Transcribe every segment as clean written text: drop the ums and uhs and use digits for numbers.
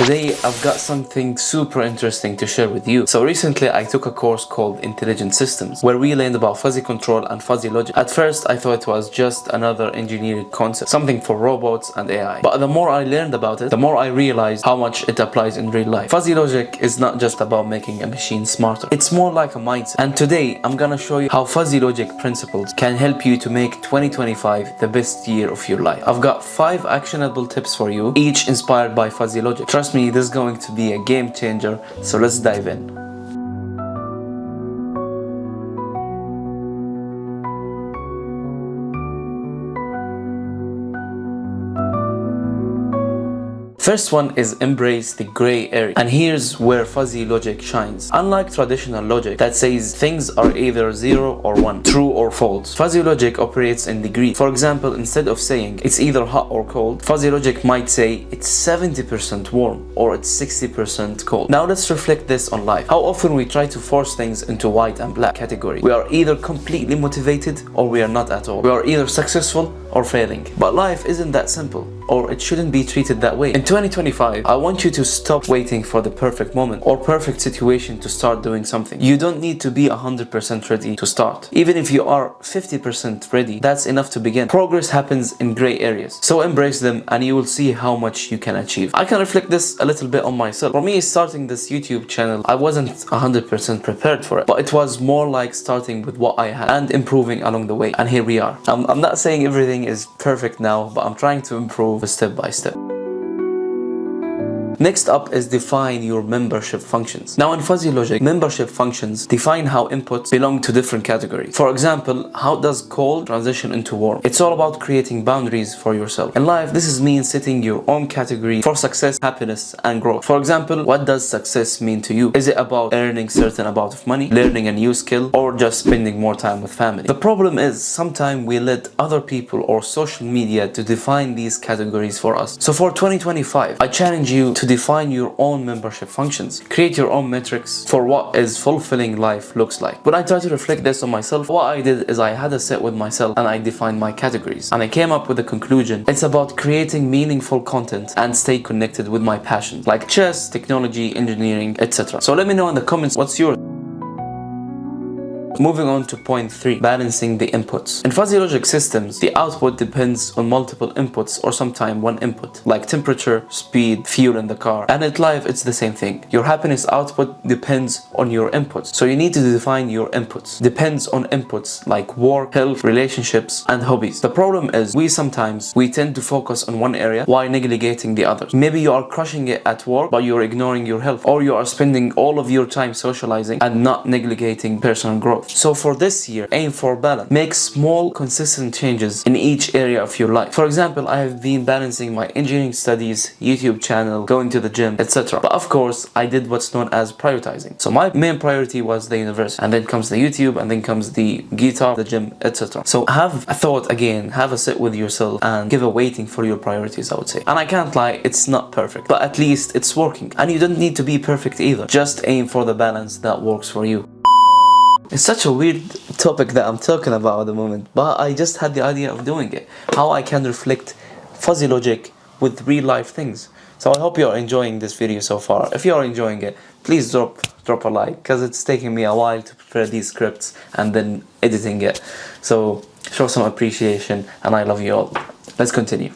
Today I've got something super interesting to share with you. So recently I took a course called Intelligent Systems where we learned about fuzzy control and fuzzy logic. At first I thought it was just another engineering concept, something for robots and AI. But the more I learned about it, the more I realized how much it applies in real life. Fuzzy logic is not just about making a machine smarter. It's more like a mindset. And today I'm gonna show you how fuzzy logic principles can help you to make 2025 the best year of your life. I've got 5 actionable tips for you, each inspired by fuzzy logic. Trust me, this is going to be a game changer, so let's dive in. First one is embrace the gray area, and here's where fuzzy logic shines. Unlike traditional logic that says things are either 0 or 1, true or false, fuzzy logic operates in degrees. For example, instead of saying it's either hot or cold, fuzzy logic might say it's 70% warm or it's 60% cold. Now let's reflect this on life. How often we try to force things into white and black category. We are either completely motivated or we are not at all. We are either successful or failing. But life isn't that simple, or it shouldn't be treated that way. In 2025, I want you to stop waiting for the perfect moment or perfect situation to start doing something. You don't need to be 100% ready to start. Even if you are 50% ready, that's enough to begin. Progress happens in gray areas, so embrace them and you will see how much you can achieve. I can reflect this a little bit on myself. For me, starting this YouTube channel, I wasn't 100% prepared for it, but it was more like starting with what I had and improving along the way. And here we are. I'm not saying everything is perfect now, but I'm trying to improve step by step. Next up is define your membership functions. Now in fuzzy logic, membership functions define how inputs belong to different categories. For example, how does cold transition into warm? It's all about creating boundaries for yourself. In life, this means setting your own category for success, happiness, and growth. For example, what does success mean to you? Is it about earning certain amount of money, learning a new skill, or just spending more time with family? The problem is sometimes we let other people or social media to define these categories for us. So for 2025, I challenge you to define your own membership functions. Create your own metrics for what is fulfilling life looks like. When I try to reflect this on myself, what I did is I had a sit with myself and I defined my categories. And I came up with a conclusion. It's about creating meaningful content and stay connected with my passions like chess, technology, engineering, etc. So let me know in the comments what's yours. Moving on to point 3, balancing the inputs. In fuzzy logic systems, the output depends on multiple inputs or sometimes one input, like temperature, speed, fuel in the car. And in life, it's the same thing. Your happiness output depends on your inputs. So you need to define your inputs. Depends on inputs like work, health, relationships, and hobbies. The problem is we tend to focus on one area while neglecting the others. Maybe you are crushing it at work, but you're ignoring your health, or you are spending all of your time socializing and not neglecting personal growth. So for this year, aim for balance. Make small, consistent changes in each area of your life. For example, I have been balancing my engineering studies, YouTube channel, going to the gym, etc. But of course, I did what's known as prioritizing. So my main priority was the university, and then comes the YouTube, and then comes the guitar, the gym, etc. So have a thought again, have a sit with yourself, and give a weighting for your priorities, I would say. And I can't lie, it's not perfect, but at least it's working. And you don't need to be perfect either. Just aim for the balance that works for you. It's such a weird topic that I'm talking about at the moment, but I just had the idea of doing it. How I can reflect fuzzy logic with real life things. So I hope you are enjoying this video so far. If you are enjoying it, please drop a like, because it's taking me a while to prepare these scripts and then editing it. So show some appreciation, and I love you all. Let's continue.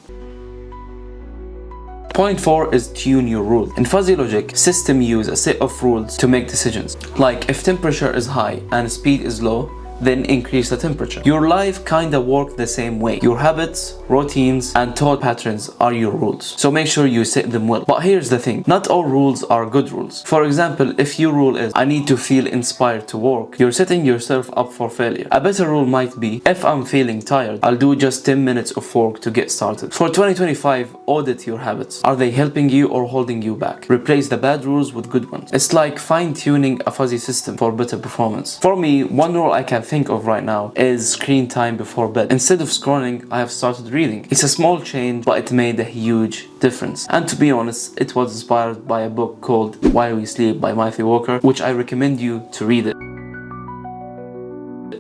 Point 4 is tune your rules. In fuzzy logic, systems use a set of rules to make decisions. Like if temperature is high and speed is low, then increase the temperature. Your life kinda works the same way. Your habits, routines, and thought patterns are your rules. So make sure you set them well. But here's the thing, not all rules are good rules. For example, if your rule is, I need to feel inspired to work, you're setting yourself up for failure. A better rule might be, if I'm feeling tired, I'll do just 10 minutes of work to get started. For 2025, audit your habits. Are they helping you or holding you back? Replace the bad rules with good ones. It's like fine-tuning a fuzzy system for better performance. For me, one rule I can think of right now is screen time before bed. Instead of scrolling, I have started reading. It's a small change, but it made a huge difference. And to be honest, it was inspired by a book called Why We Sleep by Matthew Walker, which I recommend you to read it.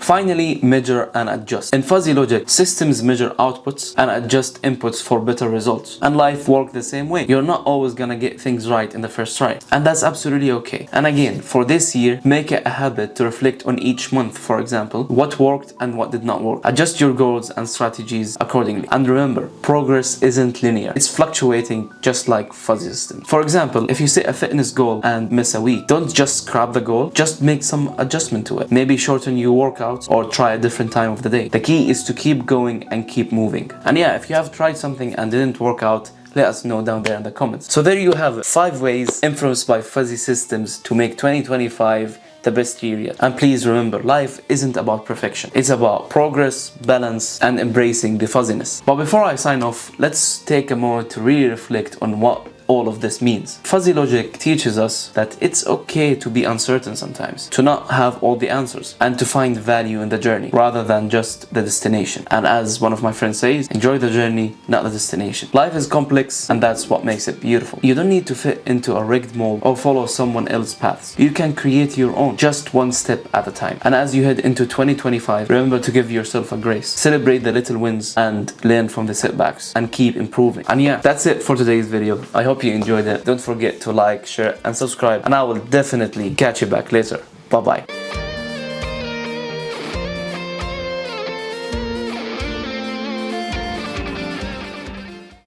logic. Finally, measure and adjust. In fuzzy logic, systems measure outputs and adjust inputs for better results. And life works the same way. You're not always gonna get things right in the first try. And that's absolutely okay. And again, for this year, make it a habit to reflect on each month, for example, what worked and what did not work. Adjust your goals and strategies accordingly. And remember, progress isn't linear. It's fluctuating just like fuzzy systems. For example, if you set a fitness goal and miss a week, don't just scrap the goal, just make some adjustment to it. Maybe shorten your workouts or try a different time of the day. The key is to keep going and keep moving. And yeah, if you have tried something and didn't work out, let us know down there in the comments. So there you have it, 5 ways influenced by fuzzy systems to make 2025 the best year yet. And please remember, life isn't about perfection. It's about progress, balance, and embracing the fuzziness. But before I sign off, let's take a moment to really reflect on what all of this means. Fuzzy logic teaches us that it's okay to be uncertain sometimes, to not have all the answers, and to find value in the journey rather than just the destination. And as one of my friends says, enjoy the journey, not the destination. Life is complex, and that's what makes it beautiful. You don't need to fit into a rigged mold or follow someone else's paths. You can create your own, just one step at a time. And as you head into 2025, remember to give yourself a grace. Celebrate the little wins and learn from the setbacks and keep improving. And yeah, that's it for today's video. I hope you enjoyed it. Don't forget to like, share, and subscribe, and I will definitely catch you back later. Bye bye.